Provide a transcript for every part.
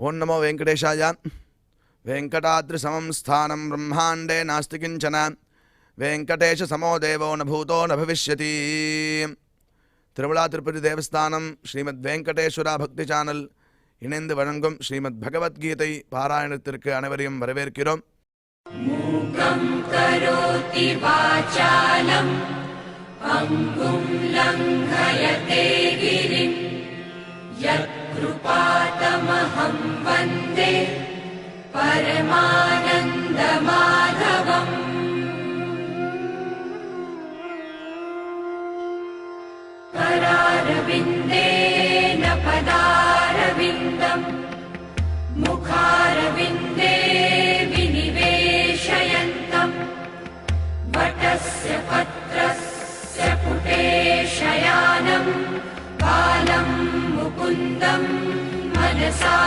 ओं नमो वेंकटेशाय। वेंकटाद्रिसमं स्थानं ब्रह्मांडे नास्ति किंचन, वेंकटेश समो देवो न भूतो न भविष्यति। திருவிழா திருப்பதி தேவஸ்தானம் ஸ்ரீமத் வெங்கடேஸ்வரா பக்தி சேனல் இணைந்து வழங்கும் ஸ்ரீமத் பகவத்கீதை பாராயணத்திற்கு அனைவரையும் வரவேற்கிறோம். மூகம் கரோதி வாசாலம் அங்கும் லங்கயதே கிரிம் யத் கிருபாதமஹம் வந்தே பரமானந்த மாதவம். करारविन्देन पदारविन्दम् मुखारविन्दे विनिवेशयन्तम् वटस्य पत्रस्य पुटे शयानम् बालं मुकुन्दं मनसा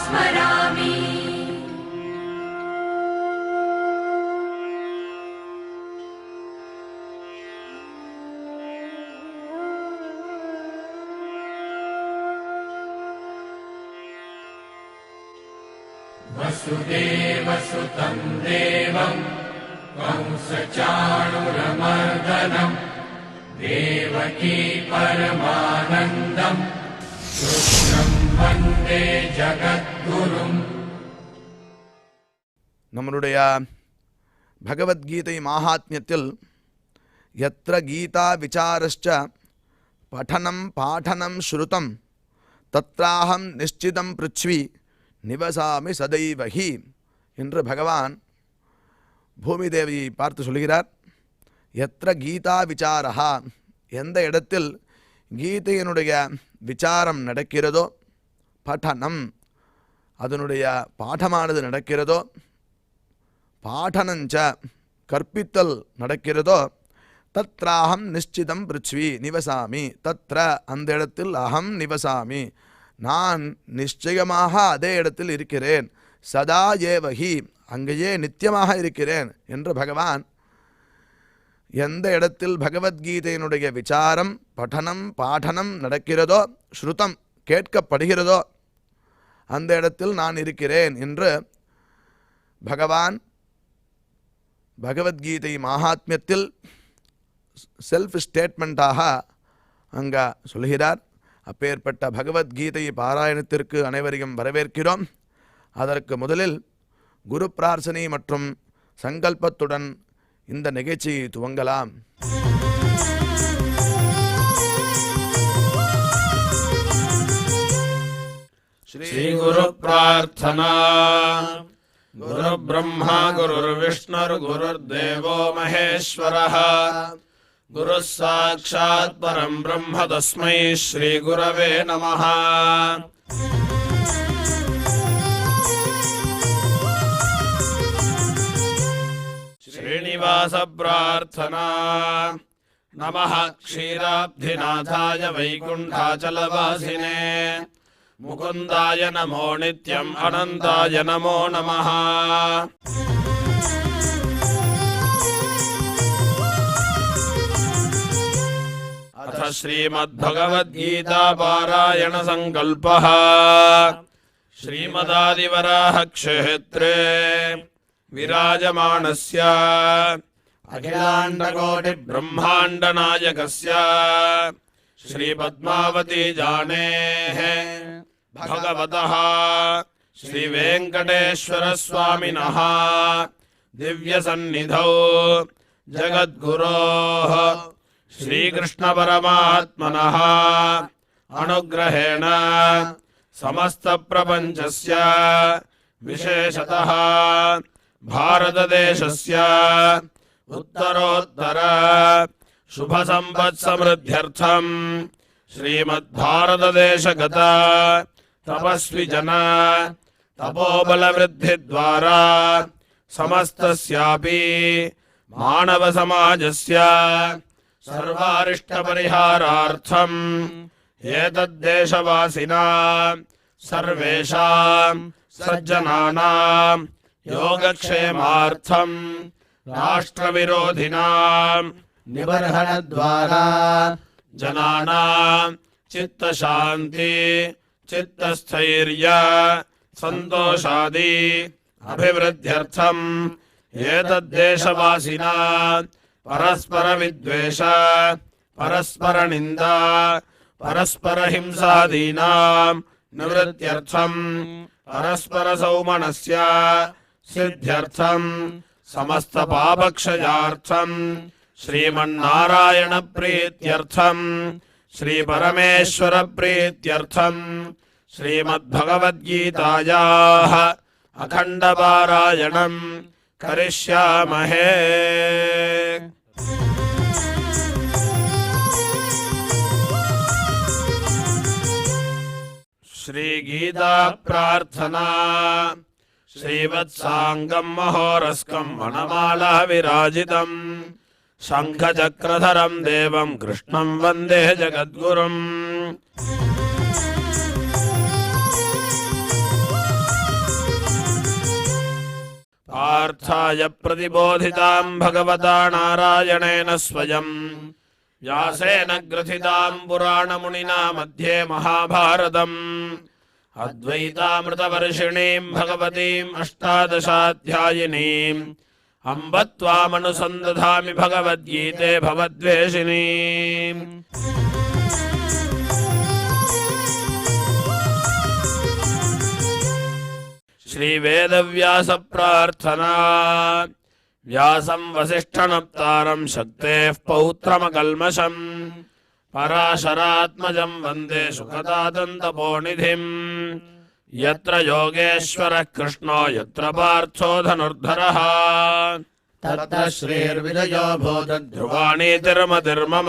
स्मरामि. वसुदेवसुतं देवं कंसचाणूरमर्दनं देवकी परमानन्दं कृष्णं वन्दे जगद्गुरुम्. நம்மளுடைய பகவத்கீதை மாஹாத்மியத்தில் யத்ர கீதா விசாரஸ்ச படனம் பாடனம் ஸ்ருதம் தத்ராஹம் நிச்சிதம் பிருச்வி நிவசாமி சதைவஹி என்று பகவான் பூமி தேவியை பார்த்து சொல்கிறார். எத்திர கீதா விசாரா, எந்த இடத்தில் கீதையினுடைய விசாரம் நடக்கிறதோ, படனம் அதனுடைய பாடமானது நடக்கிறதோ, பாடனஞ்ச கற்பித்தல் நடக்கிறதோ, தத்ராஹம் நிச்சிதம் பிருச்வி நிவசாமி, தத்ர அந்த இடத்தில் அகம் நிவசாமி நான் நிச்சயமாக அதே இடத்தில் இருக்கிறேன், சதா ஏவகி அங்கேயே நித்தியமாக இருக்கிறேன் என்று பகவான் எந்த இடத்தில் பகவத்கீதையினுடைய விசாரம் படனம் பாடனம் நடக்கிறதோ, ஸ்ருதம் கேட்கப்படுகிறதோ அந்த இடத்தில் நான் இருக்கிறேன் என்று பகவான் பகவத்கீதை மகாத்மியத்தில் செல்ஃப் ஸ்டேட்மெண்ட்டாக அங்கே சொல்கிறார். அப்பேற்பட்ட பகவத்கீதை பாராயணத்திற்கு அனைவரையும் வரவேற்கிறோம். அதற்கு முதலில் குரு பிரார்த்தனை மற்றும் சங்கல்பத்துடன் இந்த நிகழ்ச்சியை துவங்கலாம். ஸ்ரீ குரு பிரார்த்தனா. குரு பிரம்மா குரு விஷ்ணு குரு தேவோ மகேஸ்வரः गुरुः साक्षात् परं ब्रह्म तस्मै श्री गुरवे नमः. श्रीनिवास प्रार्थना. नमः क्षीराब्धिनाथाय वैकुण्ठाचलवासिने मुकुन्दाय नमो नित्यम् अनन्ताय नमो नमः. अथ श्रीमद्भगवद्गीता पारायण संकल्पः. श्रीमदादिवराह क्षेत्रे विराजमानस्य अखिलाण्डकोटि ब्रह्माण्ड नायकस्य श्रीपद्मावती जानेः भगवतः श्रीवेङ्कटेश्वर स्वामिनः दिव्यसन्निधौ जगद्गुरोः श्रीकृष्ण परमात्मनः अनुग्रहेण समस्त प्रपंचस्य विशेषतः भारतदेशस्य उत्तरोत्तर शुभ संपत् समृद्ध्यर्थं श्रीमद्भारतदेशगत तपस्वी जन तपोबल वृद्धि द्वारा समस्तस्यापि मानव समाजस्य सर्वारिष्ट परिहारार्थम् एतद्देशवासिनां सर्वेषां सज्जनानां योगक्षेमार्थं राष्ट्रविरोधिनां निबर्हणद्वारा जनानां चित्तशान्ति चित्तस्थैर्य सन्तोषादि अभिवृद्ध्यर्थम् एतद्देशवासिना परस्परविद्वेष परस्परनिन्दा परस्परहिंसादीनां निवृत्त्यर्थम् परस्परसौमनस्य सिद्ध्यर्थम् समस्तपापक्षयार्थम् श्रीमन्नारायणप्रीत्यर्थम् श्रीपरमेश्वरप्रीत्यर्थम् श्रीमद्भगवद्गीतायाः अखण्डपारायणम् करिष्यामहे। श्रीगीता प्रार्थना श्रीवत्साङ्गं महोरस्कं वनमाला विराजितम् शङ्खचक्रधरं देवं कृष्णं वन्दे जगद्गुरुम्। पार्थाय प्रतिबोधितां भगवता नारायणेन स्वयं व्यासेन ग्रथितां पुराणमुनिना मध्ये महाभारतम् अद्वैतामृतवर्षिणीं भगवतीम् अष्टादशाध्यायिनीम् अम्ब त्वामनुसन्दधामि भगवद्गीते भवद्वेषिणीम्। श्रीवेदव्यास प्रार्थना व्यासं वसिष्ठनप्तारं शक्तेः पौत्रमकल्मषम् पराशरात्मजं वन्दे सुखदातन्तपोनिधिम्। यत्र योगेश्वरः कृष्णो यत्र पार्थो धनुर्धरः तत्र श्रीर्विजयो भूतध्रुवाणि ध्रुवाणीतिर्मतिर्मम।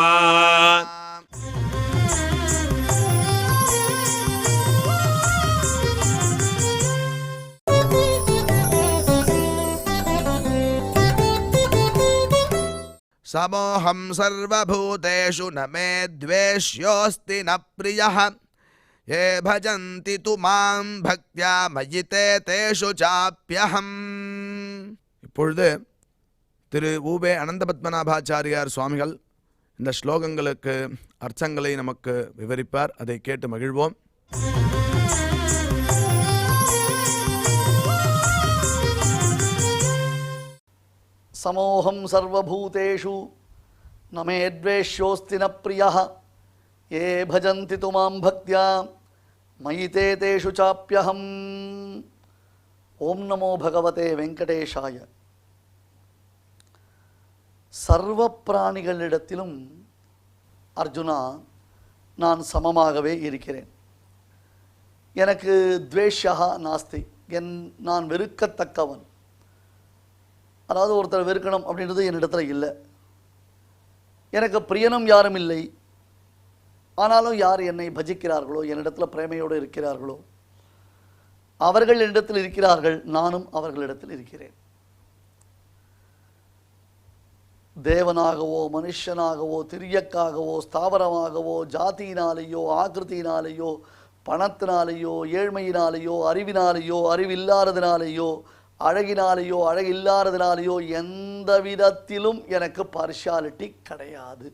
समोहं सर्वभूतेषु न मे द्वेष्योऽस्ति न प्रियः ये भजन्ति तु मां भक्त्या मयि ते तेषु चाप्यहम्। இப்பொழுது திரு ஊபே அனந்தபத்மநாபாச்சாரியார் சுவாமிகள் இந்த ஸ்லோகங்களுக்கு அர்த்தங்களை நமக்கு விவரிப்பார். அதை கேட்டு மகிழ்வோம். समोहं सर्वभूतेषु न मे द्वेष्योऽस्ति न प्रियः ये भजन्ति तु मां भक्त्या मयि ते तेषु चाप्यहम्। ओम नमो भगवते वेंकटेशाय. सर्व प्राणिகளிடத்திலும் அர்ஜுனா நான் சமமாகவே இருக்கிறேன். எனக்கு துவேஷா நாஸ்தி, நான் வெறுக்கத்தக்கவன். அதாவது ஒருத்தர் வெறுக்கணும் அப்படின்றது என்னிடத்துல இல்லை. எனக்கு பிரியனும் யாரும் இல்லை. ஆனாலும் யார் என்னை பஜிக்கிறார்களோ, என்னிடத்தில் பிரேமையோடு இருக்கிறார்களோ அவர்கள் என்னிடத்தில் இருக்கிறார்கள், நானும் அவர்களிடத்தில் இருக்கிறேன். தேவனாகவோ மனுஷனாகவோ திரியக்காகவோ ஸ்தாவரமாகவோ ஜாதியினாலேயோ ஆக்கிருத்தியினாலேயோ பணத்தினாலேயோ ஏழ்மையினாலேயோ அறிவினாலேயோ அறிவில்லாததினாலேயோ அழகினாலேயோ அழகில்லாததினாலேயோ எந்த விதத்திலும் எனக்கு பார்ஷியாலிட்டி கிடையாது.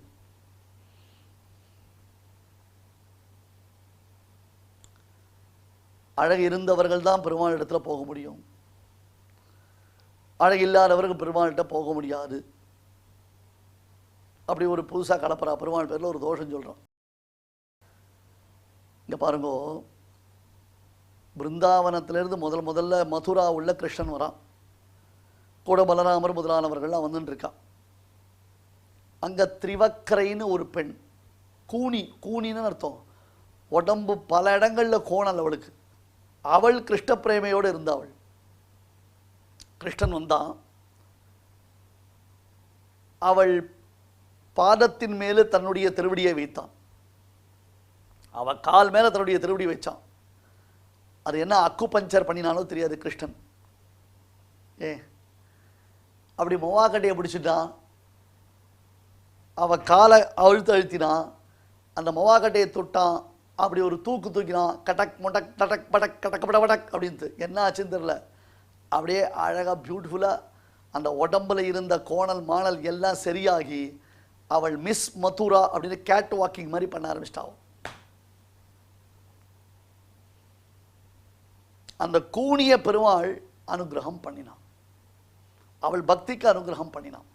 அழகு இருந்தவர்கள் தான் பெருமாள் இடத்துல போக முடியும். அழகு இல்லாதவர்கள் பெருமாள்கிட்ட போக முடியாது. அப்படி ஒரு புதுசாக கலப்பரா பெருமாள் பேரில் ஒரு தோஷம் சொல்கிறான். இங்கே பாருங்க, பிருந்தாவனத்திலிருந்து முதல்ல மதுரா உள்ள கிருஷ்ணன் வரான். கூட பலராமர் முதலானவர்கள்லாம் வந்துட்டுருக்கா. அங்கே திரிவக்கரைன்னு ஒரு பெண், கூனின்னு அர்த்தம், உடம்பு பல இடங்களில் கோணல் அவளுக்கு. அவள் கிருஷ்ண பிரேமையோடு இருந்தாள். கிருஷ்ணன் வந்தான், அவள் பாதத்தின் மேலே தன்னுடைய திருவடியை வைத்தான். அவள் கால் மேலே தன்னுடைய திருவடி வச்சான். அது என்ன அக்கு பஞ்சர் பண்ணினாலும் தெரியாது கிருஷ்ணன். அப்படி மொவாக்கட்டையை பிடிச்சிட்டான். அவள் காலை அழுத்தினான். அந்த மொவாக்கட்டையை தொட்டான். அப்படி ஒரு தூக்கினான். கட்டக் மொட்டக் டடக் படக் கடக் படக் அப்படின்ட்டு என்ன ஆச்சுன்னு தெரியல. அப்படியே அழகாக பியூட்டிஃபுல்லாக அந்த உடம்புல இருந்த கோணல் மாணல் எல்லாம் சரியாகி அவள் மிஸ் மதுரா அப்படின்னு கேட் வாக்கிங் மாதிரி பண்ண ஆரம்பிச்சிட்டாவும். அந்த கூனிய பெருமாள் அனுகிரகம் பண்ணினான். அவள் பக்திக்கு அனுகிரகம் பண்ணினான்.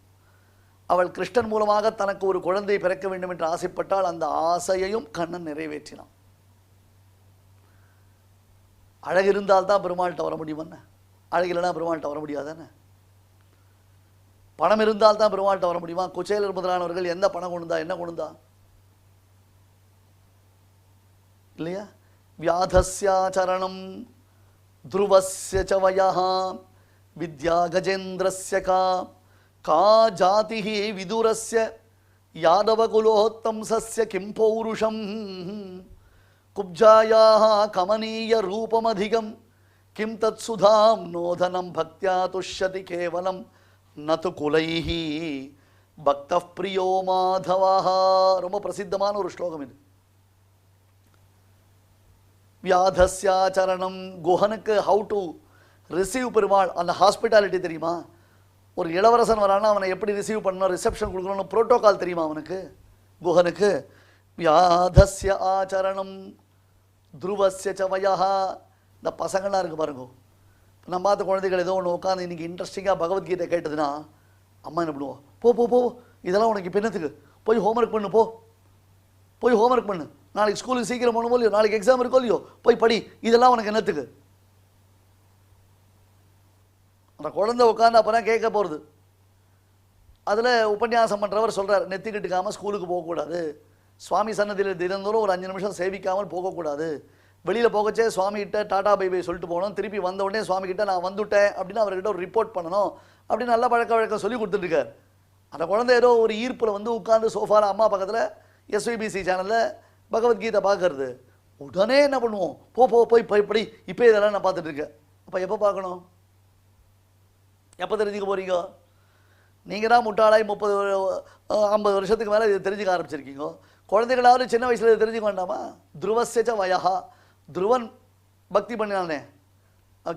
அவள் கிருஷ்ணன் மூலமாக தனக்கு ஒரு குழந்தை பிறக்க வேண்டும் என்று ஆசைப்பட்டால் அந்த ஆசையையும் கண்ணன் நிறைவேற்றினான். அழகு இருந்தால்தான் பெருமாள்கிட்ட வர முடியுமண்ண, அழகில்லைனா பெருமாள்கிட்ட வர முடியாதானே? பணம் இருந்தால்தான் பெருமாள்கிட்ட வர முடியுமா? குச்சேலர் முதலானவர்கள் எந்த பணம் கொண்டுந்தா என்ன கொண்டுந்தா இல்லையா? வியாதஸ்யாச்சரணம் த்ருவஸ்ய ச வயஹ வித்யா கஜேந்திரஸ்ய கா ஜாதிஹி விதுரஸ்ய யாதவகுலோத்தம்சஸ்ய கிம் பௌருஷம் குப்ஜாயாஹ கமனீய ரூபமதிகம் கிம் தத் சுதாம் நோதனம் பக்த்யா துஷ்யதி கேவலம் நது குலைஹி பக்த பிரியோ மாதவஹ. ரொம்ப பிரசித்தமான ஒரு ஸ்லோகம் இது. வியாதஸ்யாச்சரணம், குஹனுக்கு ஹவு டு ரிசீவ் பெருமாள், அந்த ஹாஸ்பிட்டாலிட்டி தெரியுமா? ஒரு இளவரசன் வரானா அவனை எப்படி ரிசீவ் பண்ணணும், ரிசப்ஷன் கொடுக்கணும்னு ப்ரோட்டோகால் தெரியுமா அவனுக்கு, குஹனுக்கு? வியாதஸ்ய ஆச்சரணம் த்ருவஸ்ய ச வயஹ. இந்த பசங்கள்லாம் இருக்குது பாருங்க, நம்ம பார்த்த குழந்தைகள் ஏதோ ஒன்று உட்காந்து இன்றைக்கி இன்ட்ரெஸ்டிங்காக பகவத்கீதை கேட்டதுன்னா அம்மா என்ன பண்ணுவோம், போ போ போ இதெல்லாம் உனக்கு பின்னத்துக்கு போய் ஹோம்ஒர்க் பண்ணு, போய் ஹோம்ஒர்க் பண்ணு, நாளைக்கு ஸ்கூலுக்கு சீக்கிரம் போகணும் இல்லையோ, நாளைக்கு எக்ஸாம் இருக்கோ இல்லையோ, போய் படி, இதெல்லாம் உனக்கு என்னத்துக்கு? அந்த குழந்தை உட்காந்து அப்போ தான் கேட்க போகிறது. அதில் உபன்யாசம் பண்ணுறவர் சொல்கிறார், நெத்திக்கிட்டுக்காமல் ஸ்கூலுக்கு போகக்கூடாது, சுவாமி சன்னதியில் தினந்தோறும் ஒரு 5 நிமிஷம் சேவிக்காமல் போகக்கூடாது, வெளியில் போகச்சே சுவாமிகிட்ட டாடா பை பை சொல்லிட்டு போகணும், திருப்பி வந்த உடனே சுவாமிகிட்ட நான் வந்துட்டேன் அப்படின்னு அவர்கிட்ட ஒரு ரிப்போர்ட் பண்ணணும் அப்படின்னு நல்ல பழக்க வழக்கம் சொல்லி கொடுத்துட்டுருக்கார். அந்த குழந்தை ஏதோ ஒரு ஈர்ப்பில் வந்து உட்காந்து சோஃபாவில் அம்மா பக்கத்தில் எஸ்விபிசி சேனலில் பகவத்கீதை பார்க்கறது. உடனே என்ன பண்ணுவோம், போய் படி, இப்போ இதெல்லாம் நான் பார்த்துட்டு இருக்கேன். அப்போ எப்போ பார்க்கணும், எப்போ தெரிஞ்சுக்க போகிறீங்க? நீங்கள் தான் முட்டாளாய் 30-50 வருஷத்துக்கு மேலே இதை தெரிஞ்சுக்க ஆரம்பிச்சிருக்கீங்க. குழந்தைகளாவது சின்ன வயசில் இதை தெரிஞ்சுக்க வேண்டாமா? த்ருவஸ்ய வயஹா, துருவன் பக்தி பண்ணினானே,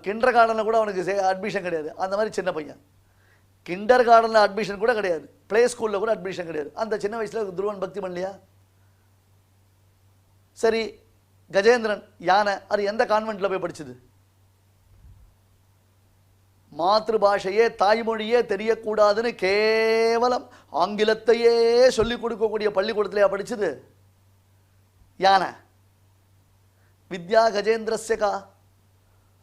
கிண்டர் கார்டனில் கூட அவனுக்கு அட்மிஷன் கிடையாது. அந்த மாதிரி சின்ன பையன் கிண்டர் கார்டனில் அட்மிஷன் கூட கிடையாது, ப்ளே ஸ்கூலில் கூட அட்மிஷன் கிடையாது. அந்த சின்ன வயசில் துருவன் பக்தி பண்ணலையா? சரி, கஜேந்திரன் யானை அது எந்த கான்வென்ட்டில் போய் படிச்சுது? மாத்திருபாஷையே தாய்மொழியே தெரியக்கூடாதுன்னு கேவலம் ஆங்கிலத்தையே சொல்லிக் கொடுக்கக்கூடிய பள்ளிக்கூடத்திலேயா படிச்சுது யானை? வித்யா கஜேந்திரஸ்யகா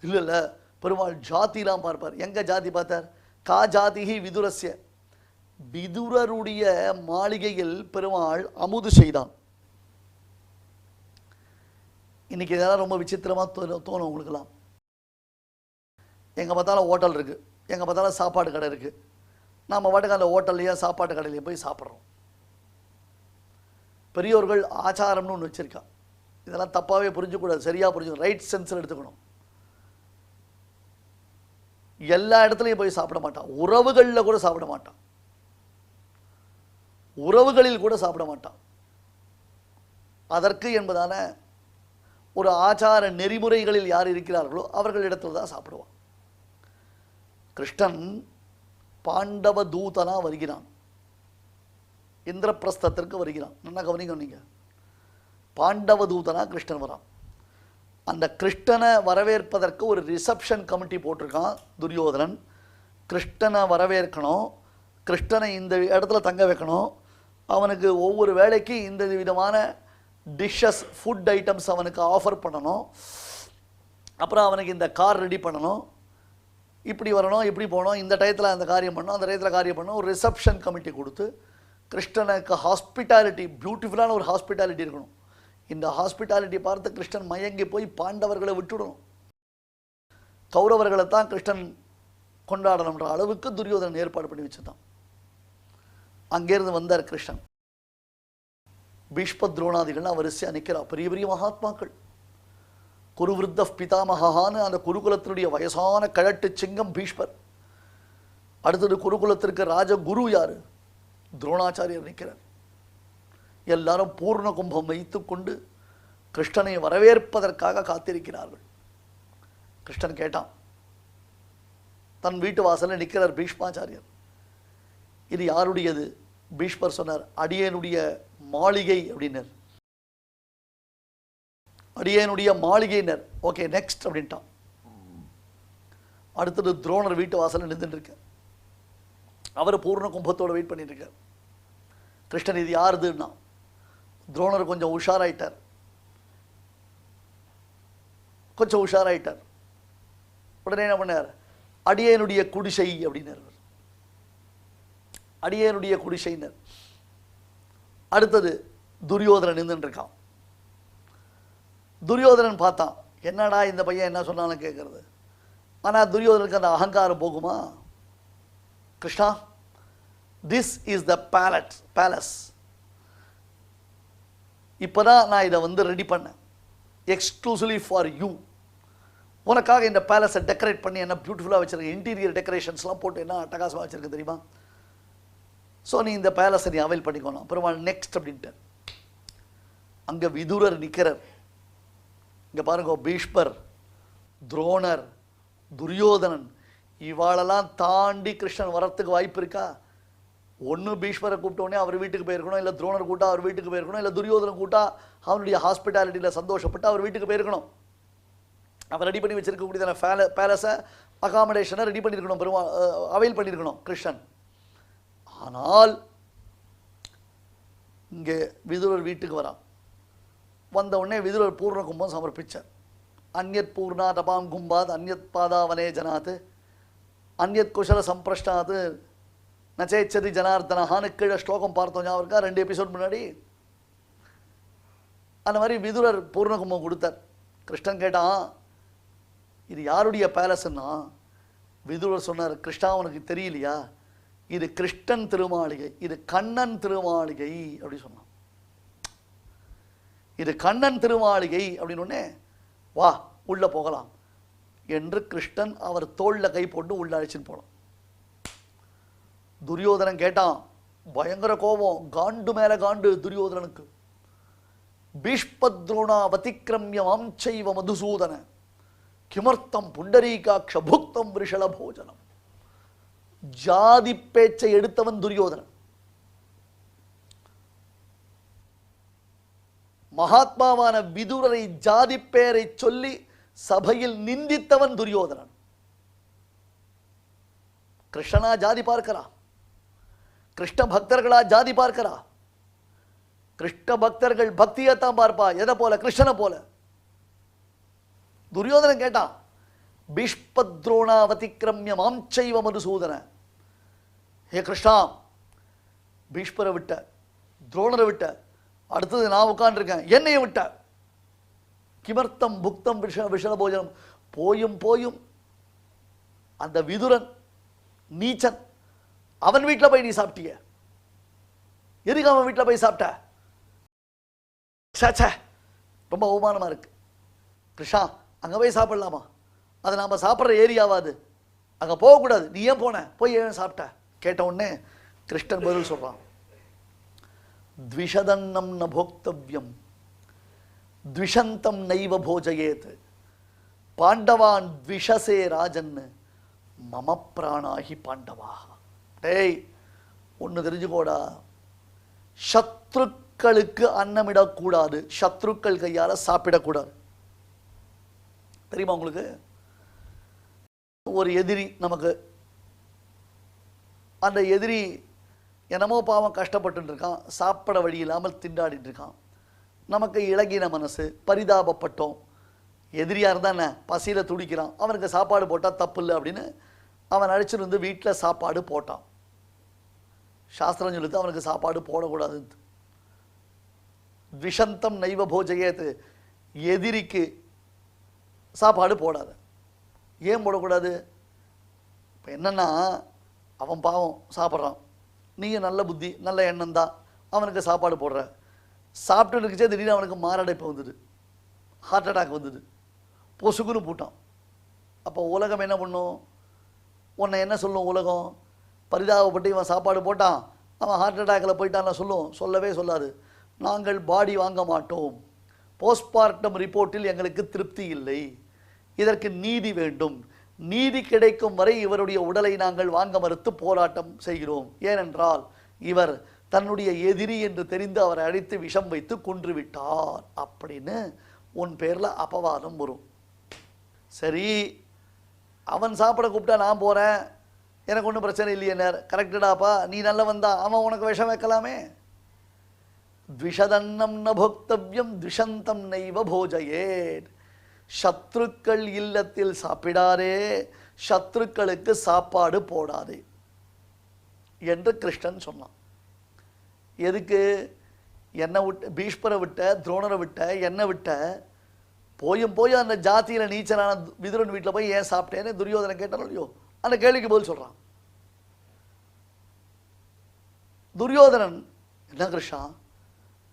இல்லை, பெருமாள் ஜாதிலாம் பார்ப்பார். எங்க ஜாதி பார்த்தார்? கா ஜாதிஹி விதுரஸ்ய, விதுரருடைய மாளிகையில் பெருமாள் அமுது செய்தான். இன்னைக்கு இதெல்லாம் ரொம்ப விசித்திரமாக தோணும் உங்களுக்கெல்லாம். எங்கே பார்த்தாலும் ஹோட்டல் இருக்குது, எங்கே பார்த்தாலும் சாப்பாடு கடை இருக்குது, நம்ம பாட்டுக்கு அந்த ஹோட்டல்லையோ சாப்பாட்டு கடையிலையும் போய் சாப்பிட்றோம். பெரியோர்கள் ஆச்சாரம்னு ஒன்று வச்சுருக்கா. இதெல்லாம் தப்பாகவே புரிஞ்சுக்கூடாது, சரியாக புரிஞ்சுக்கணும், ரைட் சென்ஸில் எடுத்துக்கணும். எல்லா இடத்துலையும் போய் சாப்பிட மாட்டான், உறவுகளில் கூட சாப்பிட மாட்டான், உறவுகளில் கூட சாப்பிட மாட்டான். அதற்கு என்பதான ஒரு ஆச்சார நெறிமுறைகளில் யார் இருக்கிறார்களோ அவர்களிடத்தில் தான் சாப்பிடுவான். கிருஷ்ணன் பாண்டவ தூதனா வருகிறான், இந்திரபிரஸ்தத்திற்கு வருகிறான். நல்லா கவனிங்க, நீங்கள் பாண்டவ தூதனா கிருஷ்ணன் வரான். அந்த கிருஷ்ணனை வரவேற்பதற்கு ஒரு ரிசப்ஷன் கமிட்டி போட்டிருக்கான் துரியோதனன். கிருஷ்ணனை வரவேற்கணும், கிருஷ்ணனை இந்த இடத்துல தங்க வைக்கணும், அவனுக்கு ஒவ்வொரு வேளைக்கு இந்த விதமான டிஷ்ஷஸ் ஃபுட் ஐட்டம்ஸ் அவனுக்கு ஆஃபர் பண்ணணும், அப்புறம் அவனுக்கு இந்த கார் ரெடி பண்ணணும், இப்படி வரணும், இப்படி போகணும், இந்த டயத்தில் அந்த காரியம் பண்ணணும், அந்த டயத்தில் காரியம் பண்ணணும். ஒரு ரிசப்ஷன் கமிட்டி கொடுத்து கிருஷ்ணனுக்கு ஹாஸ்பிட்டாலிட்டி, பியூட்டிஃபுல்லான ஒரு ஹாஸ்பிட்டாலிட்டி இருக்கணும். இந்த ஹாஸ்பிட்டாலிட்டி பார்த்து கிருஷ்ணன் மயங்கி போய் பாண்டவர்களை விட்டுடணும், கௌரவர்களை தான் கிருஷ்ணன் கொண்டாடணுன்ற அளவுக்கு துரியோதனன் ஏற்பாடு பண்ணி வச்சுதான். அங்கேருந்து வந்தார் கிருஷ்ணன். பீஷ்ம துரோணாதிகள்லாம் வரிசையாக நிற்கிறா, பெரிய பெரிய மகாத்மாக்கள். குருவிருத்த பிதாமகான்னு அந்த குருகுலத்தினுடைய வயசான கழட்டு சிங்கம் பீஷ்மர். அடுத்தது குருகுலத்திற்கு ராஜகுரு யாரு? துரோணாச்சாரியர் நிற்கிறார். எல்லாரும் பூர்ண கும்பம் வைத்து கொண்டு கிருஷ்ணனை வரவேற்பதற்காக காத்திருக்கிறார்கள். கிருஷ்ணன் கேட்டான், தன் வீட்டு வாசலில் நிற்கிறார் பீஷ்மாச்சாரியர். இது யாருடையது? பீஷ்மர் சொன்னார், அடியேனுடைய மாளிகை அப்படின்னார். அடியேனுடைய மாளிகைனர். ஓகே நெக்ஸ்ட் அப்படின்ட்டான். அடுத்தது துரோணர் வீட்டு வாசலில் நின்றுட்டு இருக்கார். அவர் பூர்ண கும்பத்தோட வெயிட் பண்ணிட்டு இருக்கார். கிருஷ்ணன் இது யாருதுன்னா துரோணர் கொஞ்சம் உஷாராயிட்டார். உடனே என்ன பண்ணார், அடியனுடைய குடிசை அப்படின்னார். அடியனுடைய குடிசைனர். அடுத்தது துரியோதனன் நின்றுட்டு இருக்கான். துரியோதனன் பார்த்தான், என்னடா இந்த பையன் என்ன சொன்னாலும் கேட்கறது. ஆனால் துரியோதனுக்கு அந்த அகங்காரம் போகுமா? Krishna, this is the palace. இப்போதான் நான் இதை ரெடி பண்ணேன், எக்ஸ்க்ளூசிவ்லி ஃபார் யூ. உனக்காக இந்த பேலஸை டெக்கரேட் பண்ணி என்ன பியூட்டிஃபுல்லாக வச்சிருக்கேன், இன்டீரியர் டெக்கரேஷன்ஸ்லாம் போட்டு என்ன அட்டகாசமாக வச்சிருக்கேன் தெரியுமா? ஸோ நீ இந்த பேலஸை நீ அவைல் பண்ணிக்கணும். அப்புறமா நெக்ஸ்ட் அப்படின்ட்டு அங்கே விதுரர் நிற்கிறார். இங்கே பாருங்க, பீஷ்மர், துரோணர், துரியோதனன் இவாளெல்லாம் தாண்டி கிருஷ்ணன் வரத்துக்கு வாய்ப்பு இருக்கா? ஒன்று பீஷ்மரை கூப்பிட்டோடனே அவர் வீட்டுக்கு போயிருக்கணும், இல்லை துரோணர் கூட்டா அவர் வீட்டுக்கு போயிருக்கணும், இல்லை துரியோதனன் கூட்டா அவனுடைய ஹாஸ்பிட்டாலிட்டியில் சந்தோஷப்பட்டு அவர் வீட்டுக்கு போயிருக்கணும். அவர் ரெடி பண்ணி வச்சிருக்கக்கூடியதான பேலஸை, அகாமடேஷனை ரெடி பண்ணியிருக்கணும், அவைல் பண்ணியிருக்கணும் கிருஷ்ணன். ஆனால் இங்கே விதுரர் வீட்டுக்கு வரான். வந்த உடனே விதுரர் பூர்ண கும்பம் சமர்ப்பிச்சார். அந்யத் பூர்ணா தபாம் கும்பாத் அந்யத் பாதாவனே ஜனாத் அந்யத் குஷல சம்பிரஷ்டாத் நச்சேச்சதி ஜனார்தனஹான்னு கீழே ஸ்லோகம் பார்த்தோம் ஞாபகம் இருக்கா? 2 எபிசோட் முன்னாடி அந்த மாதிரி விதுரர் பூர்ண கும்பம் கொடுத்தார். கிருஷ்ணன் கேட்டான், இது யாருடைய பேலஸ்ன்னா விதுரர் சொன்னார், கிருஷ்ணா உனக்கு தெரியலையா, இது கிருஷ்ணன் திருமாளிகை, இது கண்ணன் திருமாளிகை அப்படி சொன்னான். இது கண்ணன் திருமாளிகை அப்படின்னு வா உள்ள போகலாம் என்று கிருஷ்ணன் அவர் தோல்ல கை போட்டு உள்ள அழைச்சின்னு போனோம். துரியோதனன் கேட்டான், பயங்கர கோபம், காண்டு மேல காண்டு துரியோதனனுக்கு. பீஷ்பத்ரோணா வதிக்கிரமிய மாம்சைவ மதுசூதன கிமர்த்தம் புண்டரீகாட்ச புக்தம் விருஷல போஜனம். ஜாதி பேச்சை எடுத்தவன் துரியோதனன். மகாத்மாவான விதுரரை ஜாதி பேரை சொல்லி சபையில் நிந்தித்தவன் துரியோதனன். கிருஷ்ணனா ஜாதி பார்க்கிறா? கிருஷ்ண பக்தர்களா ஜாதி பார்க்கிறா? கிருஷ்ண பக்தர்கள் பக்தியத்தான் பார்ப்பா. எதை போல? கிருஷ்ணனை போல. துரியோதனன் கேட்டான், பீஷ்பத்ரோணாவதிக்கிரமிய மாம்சைவ மதுசூதன. ஹே கிருஷ்ணா, பீஷ்மரை விட்ட, துரோணரை விட்ட, அடுத்தது நான் உட்கார்ந்துருக்கேன், என்னைய விட்ட. கிமர்த்தம் புக்தம் விஷல போஜனம். போயும் அந்த விதுரன் நீச்சன், அவன் வீட்டில் போய் நீ சாப்பிட்டிய. எதுக்கு அவன் வீட்டில் போய் சாப்பிட்ட? ரொம்ப அவமானமா இருக்கு. கிருஷ்ணா, அங்க போய் சாப்பிடலாமா? அது நாம சாப்பிட்ற ஏரியாவாது, அங்க போகக்கூடாது. நீ ஏன் போன? போய் ஏன் சாப்பிட்ட? கேட்ட உடனே கிருஷ்ணன் பதில் சொல்றான், த்விஷதன்னம் ந போக்தவ்யம் த்விஷந்தம் நைவ போஜயேத் பாண்டவான் த்விஷசே ராஜன் மம பிராணாகி பாண்டவா. டேய், ஒன்று தெரிஞ்சுக்கோடா, சத்ருக்களுக்கு அன்னமிடக்கூடாது, சத்ருக்கள் கையால சாப்பிடக்கூடாது. தெரியுமா உங்களுக்கு? ஒரு எதிரி நமக்கு, அந்த எதிரி என்னமோ பாவம் கஷ்டப்பட்டு இருக்கான், சாப்பிட வழி இல்லாமல் திண்டாடிட்டு இருக்கான். நமக்கு இளகின மனசு, பரிதாபப்பட்டோம். எதிரியாக இருந்தால் என்ன, பசியில் துடிக்கிறான், அவனுக்கு சாப்பாடு போட்டால் தப்பு இல்லை அப்படின்னு அவன் அழைச்சிருந்து வீட்டில் சாப்பாடு போட்டான். சாஸ்திரம் சொல்லுது அவனுக்கு சாப்பாடு போடக்கூடாது. விஷந்தம் நைவ போஜயேத், எதிரிக்கு சாப்பாடு போடாது. ஏன் போடக்கூடாது? இப்போ என்னன்னா, அவன் பாவம் சாப்பிட்றான், நீங்கள் நல்ல புத்தி நல்ல எண்ணம் தான் அவனுக்கு சாப்பாடு போடுற. சாப்பிட்டு இருக்குச்சே திடீர்னு அவனுக்கு மாரடைப்பு வந்தது, ஹார்ட் அட்டாக் வந்தது, பொசுக்குன்னு போட்டான். அப்போ உலகம் என்ன பண்ணும்? உன்னை என்ன சொல்லும் உலகம்? பரிதாபப்பட்டு இவன் சாப்பாடு போட்டான், அவன் ஹார்ட் அட்டாக்கில் போயிட்டான்னு சொல்லும்? சொல்லவே சொல்லாது. நாங்கள் பாடி வாங்க மாட்டோம், போஸ்ட்மார்ட்டம் ரிப்போர்ட்டில் எங்களுக்கு திருப்தி இல்லை, இதற்கு நீதி வேண்டும், நீதி கிடைக்கும் வரை இவருடைய உடலை நாங்கள் வாங்க மறுத்து போராட்டம் செய்கிறோம். ஏனென்றால் இவர் தன்னுடைய எதிரி என்று தெரிந்து அவரை அழைத்து விஷம் வைத்து கொன்று விட்டார் அப்படின்னு உன் பேரில் அபவாதம் வரும். சரி, அவன் சாப்பிட கூப்பிட்டா நான் போகிறேன், எனக்கு ஒன்றும் பிரச்சனை இல்லையே. கரெக்டுடாப்பா, நீ நல்லவன் தான், அவன் உனக்கு விஷம் வைக்கலாமே. த்விஷதன்னம் ந போக்தவ்யம் த்விஷந்தம் நைவ போஜயேத். சத்ருக்கள் இல்லத்தில் சாப்பிடாதே, சத்ருக்களுக்கு சாப்பாடு போடாதே என்று கிருஷ்ணன் சொன்னான். எதுக்கு? என்னை விட்ட, பீஷ்மரை விட்ட, துரோணரை விட்ட, என்னை விட்ட, போய் அந்த ஜாத்தியில் நீச்சலான விதுரன் வீட்டில் போய் ஏன் சாப்பிட்டேன்னு துரியோதனன் கேட்டாலும் இல்லையோ, அந்த கேள்விக்கு பதில் சொல்கிறான். துரியோதனன், என்ன கிருஷ்ணா,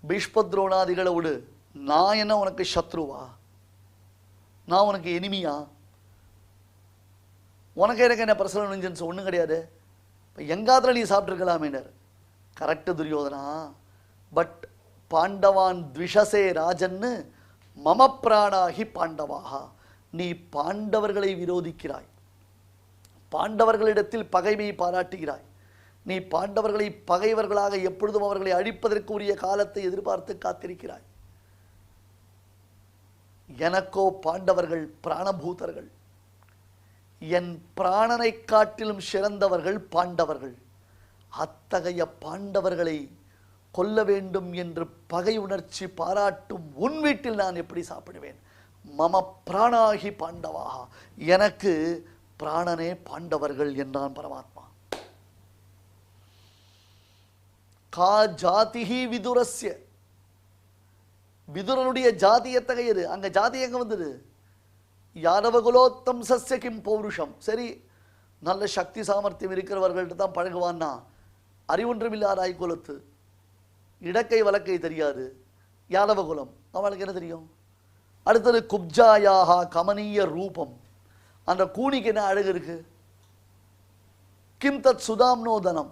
பீஷ்ம துரோணாதிகளை விடு, நான் என்ன உனக்கு சத்ருவா? நான் உனக்கு எனிமியா? உனக்கு எனக்கு என்ன பர்சனல் இன்ஜென்ஸ் ஒன்றும் கிடையாது. இப்போ எங்காத்துல நீ சாப்பிட்ருக்கலாமேனர். கரெக்டு துரியோதனா, பட் பாண்டவான் த்விஷசே ராஜன்னு மம பிராணாகி பாண்டவாகா. நீ பாண்டவர்களை விரோதிக்கிறாய், பாண்டவர்களிடத்தில் பகைமையை பாராட்டுகிறாய், நீ பாண்டவர்களை பகைவர்களாக எப்பொழுதும் அவர்களை அழிப்பதற்கு உரிய காலத்தை எதிர்பார்த்து காத்திருக்கிறாய். எனக்கோ பாண்டவர்கள் பிராணபூதர்கள், என் பிராணனை காட்டிலும் சிறந்தவர்கள் பாண்டவர்கள். அத்தகைய பாண்டவர்களை கொல்ல வேண்டும் என்று பகை உணர்ச்சி பாராட்டும் உன் வீட்டில் நான் எப்படி சாப்பிடுவேன்? மம பிராணாகி பாண்டவாக, எனக்கு பிராணனே பாண்டவர்கள் என்றான் பரமாத்மா. கா ஜாதிஹி விதுரஸ்ய, விதுரனுடைய ஜாதி எத்தகையது? அங்க ஜாதி எங்க வந்தது? யாதவகுலோத்தம் சஸ்ய கிம் பௌருஷம். சரி, நல்ல சக்தி சாமர்த்தியம் இருக்கிறவர்கள்ட்ட தான் பழகுவான்னா, அறிவொன்றுமில்லாதாய் குலத்து, இடக்கை வலக்கை தெரியாது, யாதவகுலம், அவளுக்கு என்ன தெரியும்? அடுத்தது குப்ஜாயாகா கமனீய ரூபம், அந்த கூனிக்கு என்ன அழகு இருக்கு? கிம் தத் சுதாம்னோதனம்,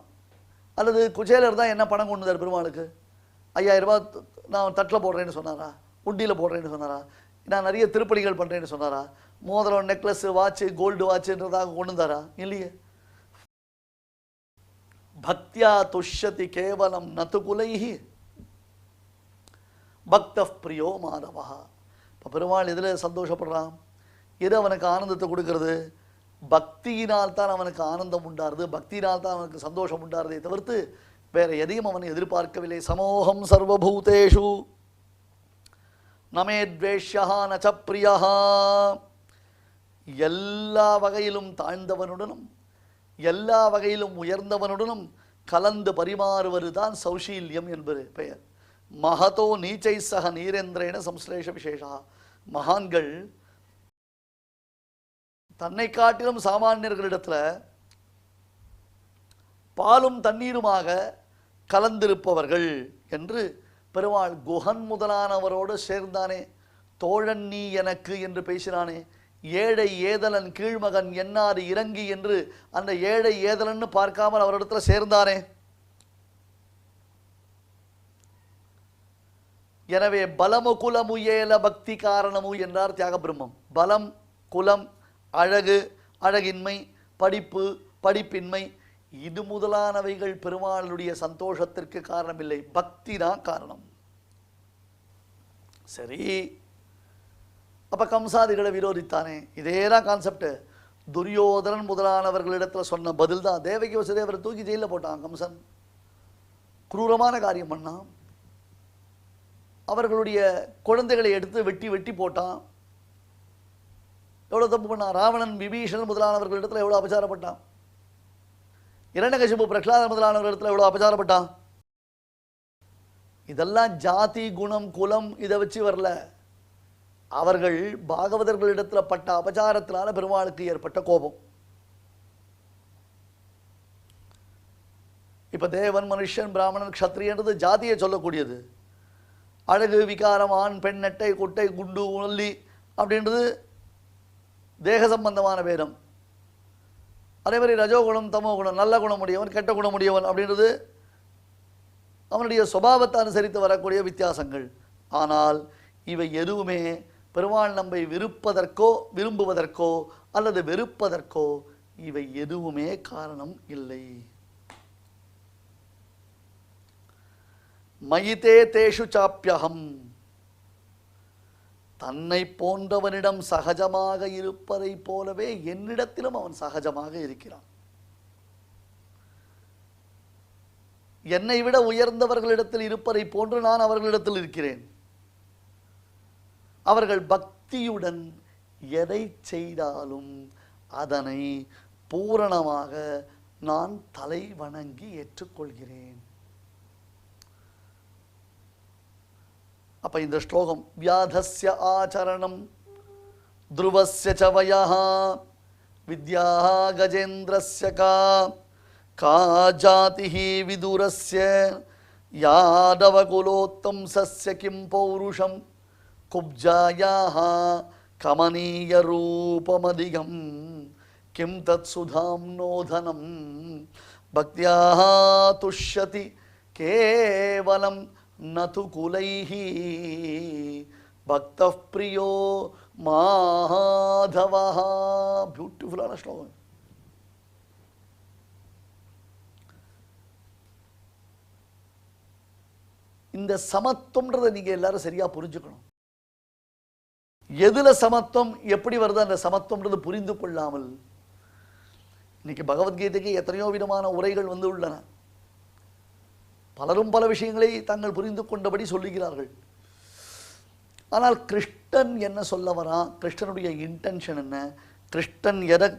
அல்லது குச்சேலர் தான் என்ன பணம் கொண்டு வந்தார் பெருமாளுக்கு? 5000 ரூபாய் நான் தட்டில் போடுறேன்னு சொன்னாரா? உண்டியில் போடுறேன்னு சொன்னாரா? நான் நிறைய திருப்பணிகள் பண்ணுறேன்னு சொன்னாரா? மோதிரம், நெக்லஸ், வாட்சு, கோல்டு வாட்சுன்றதாக கொண்டு வந்தாரா? இல்லையே. பக்தியா துஷ்யதி கேவலம் நது குலைஹி பக்த பிரியோ மாதவா. இப்போ பெருமாள் இதில் சந்தோஷப்படுறான், எது அவனுக்கு ஆனந்தத்தை கொடுக்கறது? பக்தியினால் தான் அவனுக்கு ஆனந்தம் உண்டாருது, பக்தியினால் தான் அவனுக்கு சந்தோஷம் உண்டாருதே தவிர்த்து வேற எதையும் அவன் எதிர்பார்க்கவில்லை. சமோகம் சர்வபூதேஷு நமே த்வேஷ்யா நச்ச பிரியா. எல்லா வகையிலும் தாழ்ந்தவனுடனும் எல்லா வகையிலும் உயர்ந்தவனுடனும் கலந்து பரிமாறுவது தான் சௌஷீல்யம் என்பது பெயர். மகதோ நீச்சை சக நீரேந்திரேன சம்ஸ்லேஷ விசேஷா. மகான்கள் தன்னை காட்டிலும் சாமானியர்களிடத்துல பாலும் தண்ணீருமாக கலந்திருப்பவர்கள் என்று பெருமாள் குஹன் முதலானவரோடு சேர்ந்தானே. தோழன் நீ எனக்கு என்று பேசினானே. ஏழை ஏதலன் கீழ்மகன் என்னாது இறங்கி என்று அந்த ஏழை ஏதலன்னு பார்க்காமல் அவரிடத்துல சேர்ந்தானே. எனவே பலமு குலமு ஏல பக்தி காரணமு என்றார் தியாக பிரம்மம். பலம், குலம், அழகு, அழகின்மை, படிப்பு, படிப்பின்மை, இது முதலானவைகள் பெருமாளுடைய சந்தோஷத்திற்கு காரணமில்லை, பக்தி தான் காரணம். சரி, அப்ப கம்சாதிகளை விரோதித்தானே, இதேதான் கான்செப்ட். துரியோதனன் முதலானவர்களிடத்துல சொன்ன பதில் தான். தேவகி வசுதேவரை தூக்கி ஜெயிலில் போட்டான் கம்சன், குரூரமான காரியம் பண்ணான். அவர்களுடைய குழந்தைகளை எடுத்து வெட்டி வெட்டி போட்டான். எவ்வளவு தப்பு பண்ணான். ராவணன், விபீஷணன் முதலானவர்களிடத்துல எவ்வளவு அபச்சாரப்பட்டான். இரண்யகசிபு, பிரகலாதன் முதலானவர்களிடத்துல எவ்வளவு அபச்சாரப்பட்டான். இதெல்லாம் ஜாதி, குணம், குலம் இதை வச்சு வரல. அவர்கள் பாகவதர்களிடத்துல பட்ட அபச்சாரத்தினால பெருமாளுக்கு ஏற்பட்ட கோபம். இப்ப தேவன், மனுஷன், பிராமணன், க்ஷத்ரியன்றது ஜாதியை சொல்லக்கூடியது. அழகு, விகாரம், ஆண், பெண், நெட்டை, குட்டை, குண்டு, உணல்லி அப்படின்றது தேக சம்பந்தமான பேதம். அதே மாதிரி ரஜோகுணம், தமோ குணம், நல்ல குணமுடையவன், கெட்ட குணமுடையவன் அப்படின்றது அவனுடைய சுபாவத்தை அனுசரித்து வரக்கூடிய வித்தியாசங்கள். ஆனால் இவை எதுவுமே பெருமாள் நம்மை விருப்பதற்கோ விரும்புவதற்கோ அல்லது வெறுப்பதற்கோ இவை எதுவுமே காரணம் இல்லை. மயிதே தேஷு சாப்பியகம், தன்னை போன்றவனிடம் சகஜமாக இருப்பதை போலவே என்னிடத்திலும் அவன் சகஜமாக இருக்கிறான். என்னை விட உயர்ந்தவர்களிடத்தில் இருப்பதை போன்று நான் அவர்களிடத்தில் இருக்கிறேன். அவர்கள் பக்தியுடன் எதை செய்தாலும் அதனை பூரணமாக நான் தலை வணங்கி ஏற்றுக்கொள்கிறேன். அப்ப இந்த ஸ்லோகம் வியாதஸ்ய ஆச்சரணம் த்ருவஸ்ய ச வயः வித்யா கஜேந்திரஸ்ய கா ஜாதிः விதுரஸ்ய யாதவகுலோத்தம்சஸ்ய கிம் பௌருஷம் குப்ஜாயாः கமனீய ரூபமதிகம் கிம் தத் சுதாம்னோதனம் பக்தியாः துஷ்யதி கேவலம் நது குலைஹி பக்தः பிரியோ மாதவः. பியூட்டிஃபுல்லான ஸ்லோகம். இந்த சமத்துவம்ன்றதை நீங்க எல்லாரும் சரியா புரிஞ்சுக்கணும். எதுல சமத்துவம் எப்படி வருது அந்த சமத்துவம்ன்றது புரிந்து கொள்ளாமல் இன்னைக்கு பகவத்கீதைக்கு எத்தனையோ விதமான உரைகள் வந்து உள்ளன. பலரும் பல விஷயங்களை தாங்கள் புரிந்து கொண்டபடி சொல்லுகிறார்கள். ஆனால் கிருஷ்ணன் என்ன சொல்ல வரான், கிருஷ்ணனுடைய இன்டென்ஷன் என்ன, கிருஷ்ணன் எதை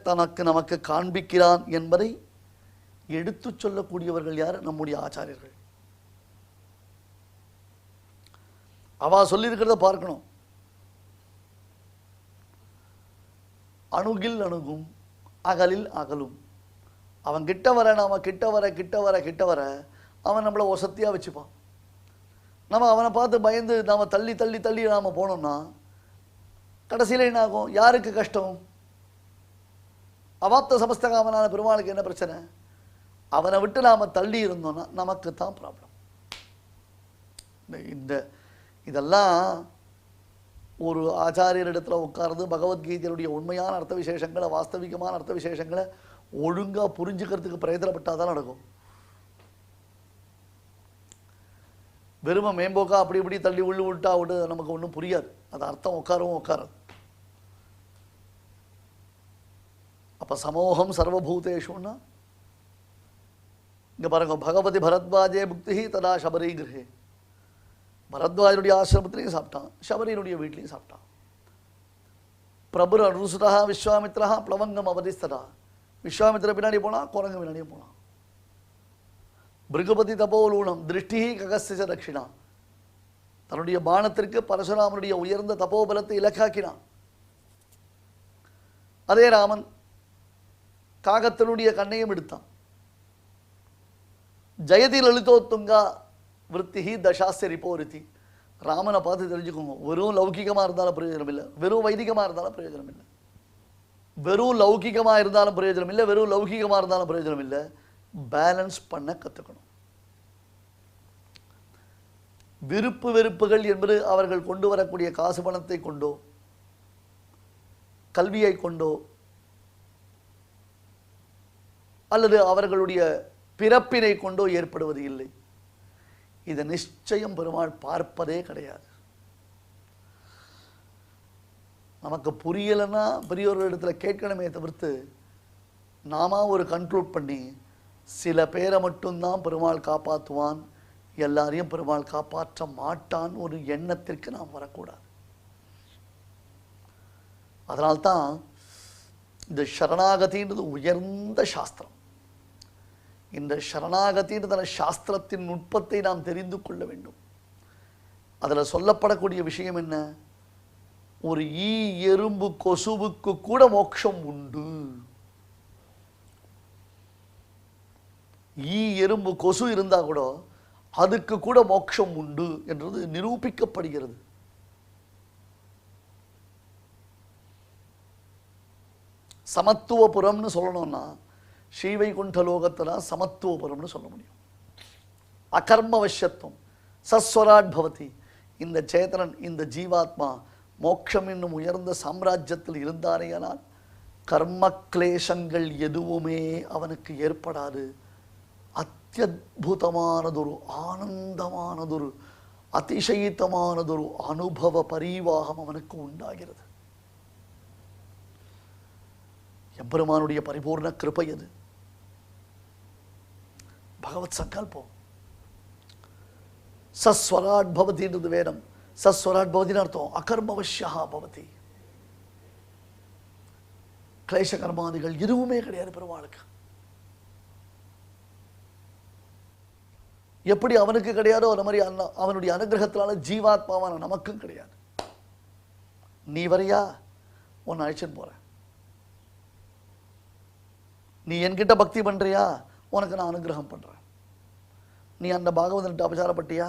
நமக்கு காண்பிக்கிறான் என்பதை எடுத்து சொல்லக்கூடியவர்கள் யார்? நம்முடைய ஆச்சாரியர்கள். அவ சொல்லியிருக்கிறத பார்க்கணும். அணுகில் அணுகும் அகலில் அகலும். அவன் கிட்ட வர நாம கிட்ட வர கிட்ட வர கிட்ட வர அவன் நம்மளை ஒசத்தியா வச்சுப்பான். நம்ம அவனை பார்த்து பயந்து நாம தள்ளி தள்ளி தள்ளி நாம போனோம்னா கடைசியில் என்ன ஆகும்? யாருக்கு கஷ்டம்? அவாப்த சமஸ்தகாமனான பெருமாளுக்கு என்ன பிரச்சனை? அவனை விட்டு நாம தள்ளி இருந்தோம்னா நமக்கு தான் ப்ராப்ளம். இதெல்லாம் ஒரு ஆச்சாரியரிடத்துல உட்கார்ந்து பகவத்கீதையுடைய உண்மையான அர்த்த விசேஷங்களை, வாஸ்தவிகமான அர்த்த விசேஷங்களை ஒழுங்கா புரிஞ்சுக்கிறதுக்கு பிரயத்தனப்பட்டாதான் நடக்கும். வெறுமை மேம்போக்கா அப்படி இப்படி தள்ளி உள்ளு விட்டா விட்டு நமக்கு ஒன்றும் புரியாது. அது அர்த்தம் உட்காரவும் உட்காராது. அப்ப சமோகம் சர்வபூதேஷுன்னா இங்க பாருங்க, பகவதி பரத்வாஜே புக்தி ததா சபரி கிரகே. பரத்வாஜனுடைய ஆசிரமத்திலையும் சாப்பிட்டான், சபரியினுடைய வீட்லையும் சாப்பிட்டான். பிரபுர ருசுதா விஸ்வாமித்ரா பிளவங்கம் அவதிஸ்ததா. விஸ்வாமித்திர பின்னாடி போனா, குரங்கு பின்னாடியே போனான். பிருகுபதி தபோலூனம் திருஷ்டி ககஸ்ய தட்சிணா. தன்னுடைய பானத்திற்கு பரசுராமனுடைய உயர்ந்த தபோபலத்தை இலக்காக்கினான். அதே ராமன் காகத்தினுடைய கண்ணையும் எடுத்தான். ஜெயதி லலிதோத்துங்கா விருத்திஹி தசாஸ்ய ரிபோரித்தி. ராமனை பார்த்து தெரிஞ்சுக்கோங்க, வெறும் லௌகிகமாக இருந்தாலும் பிரயோஜனம் இல்லை, வெறும் வைதிகமாக இருந்தாலும் பிரயோஜனம் இல்லை. வெறும் லௌகிகமாக இருந்தாலும் பிரயோஜனம் இல்லை, வெறும் லௌகிகமாக இருந்தாலும் பிரயோஜனம் இல்லை. பேலன்ஸ் பண்ண கற்றுக்கணும். விருப்பு வெறுப்புகள் என்பது அவர்கள் கொண்டு வரக்கூடிய காசு பணத்தை கொண்டோ கல்வியை கொண்டோ அல்லது அவர்களுடைய பிறப்பினை கொண்டோ ஏற்படுவது இல்லை. இதை நிச்சயம் பெருமாள் பார்ப்பதே கிடையாது. நமக்கு புரியலைன்னா பெரியோர்களிடத்தில் கேட்கணுமே தவிர்த்து நாம ஒரு கண்ட்ரோல் பண்ணி சில பேரை மட்டும்தான் பெருமாள் காப்பாற்றுவான், எல்லாரையும் பெருமாள் காப்பாற்ற மாட்டான் ஒரு எண்ணத்திற்கு நாம் வரக்கூடாது. அதனால்தான் இந்த சரணாகதின்றது உயர்ந்த சாஸ்திரம். இந்த சரணாகதின்ற சாஸ்திரத்தின் நுட்பத்தை நாம் தெரிந்து கொள்ள வேண்டும். அதில் சொல்லப்படக்கூடிய விஷயம் என்ன? ஒரு ஈ எறும்பு கொசுவுக்கு கூட மோட்சம் உண்டு. ஈ எறும்பு கொசு இருந்தா கூட அதுக்கு கூட மோட்சம் உண்டு என்றது நிரூபிக்கப்படுகிறது. சமத்துவபுரம்னு சொல்லணும்னா ஸ்ரீவைகுண்ட லோகத்துல சமத்துவபுரம்னு சொல்ல முடியும். அகர்மவசியத்துவம் சஸ்வராட் பவதி. இந்த சேதனன், இந்த ஜீவாத்மா மோட்சம் என்னும் உயர்ந்த சாம்ராஜ்யத்தில் இருந்தானேயானால் கர்ம கிளேசங்கள் எதுவுமே அவனுக்கு ஏற்படாது. அத்தியுதமானதொரு ஆனந்தமானதொரு அதிசயித்தமானதொரு அனுபவ பரிவாகம் அவனுக்கு உண்டாகிறது. எம்பெருமானுடைய பரிபூர்ண கிருபை அது. பகவத் சங்கல்பம். சஸ்வராட் பவதின்றது வேதம். சஸ்வராட் பவதின்னு அர்த்தம் அகர்மவஷ்யா பவதி. கிளேச கர்மாதிகள் எதுவுமே கிடையாது பெருமாளுக்கு. எப்படி அவனுக்கு கிடையாதோ அந்த மாதிரி அவனுடைய அனுகிரகத்தினால ஜீவாத்மாவான நமக்கும் கிடையாது. நீ வரையா, உன்னை அழைச்சின்னு போறேன். நீ என்கிட்ட பக்தி பண்றியா, உனக்கு நான் அனுகிரகம் பண்றேன். நீ அந்த பாகவதன்ட்டு அபச்சாரப்பட்டியா,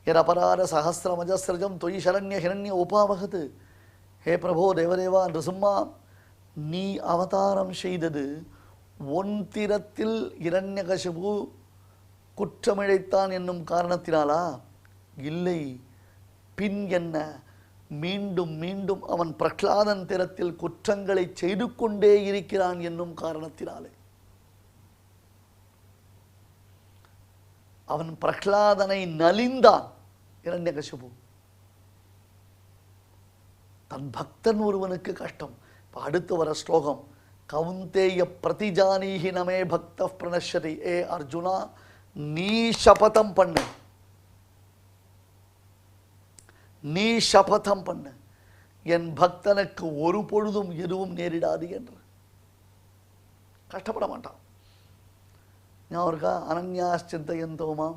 என் அபராத சஹசிரமஜஸ்ரஜம் தொய் சரண்ய ஹிரண்ய உபாவகது. ஹே பிரபோ தேவதேவா நிருசிம்மா, நீ அவதாரம் செய்தது ஒன்திரத்தில் இரண்யகசிபு குற்றமிழைத்தான் என்னும் காரணத்தினாலா? இல்லை, பின் என்ன மீண்டும் மீண்டும் அவன் பிரகலாதன் திறத்தில் குற்றங்களை செய்து கொண்டே இருக்கிறான் என்னும் காரணத்தினாலே. அவன் பிரகலாதனை நலிந்தான் இரண்யகசிபு. தன் பக்தன் ஒருவனுக்கு கஷ்டம். அடுத்து வர ஸ்லோகம், கவுந்தேய பிரதிஜானீஹி நமே பக்த பிரணஷதி. ஏ அர்ஜுனா, நீ சபதம் பண்ணு, நீ சபதம் பண்ணு, என் பக்தனுக்கு ஒரு பொழுதும் எதுவும் நேரிடாது என்று. கஷ்டப்பட மாட்டான். ஞாபகம் இருக்கா? அனன்யாச்சிந்தயந்தோமா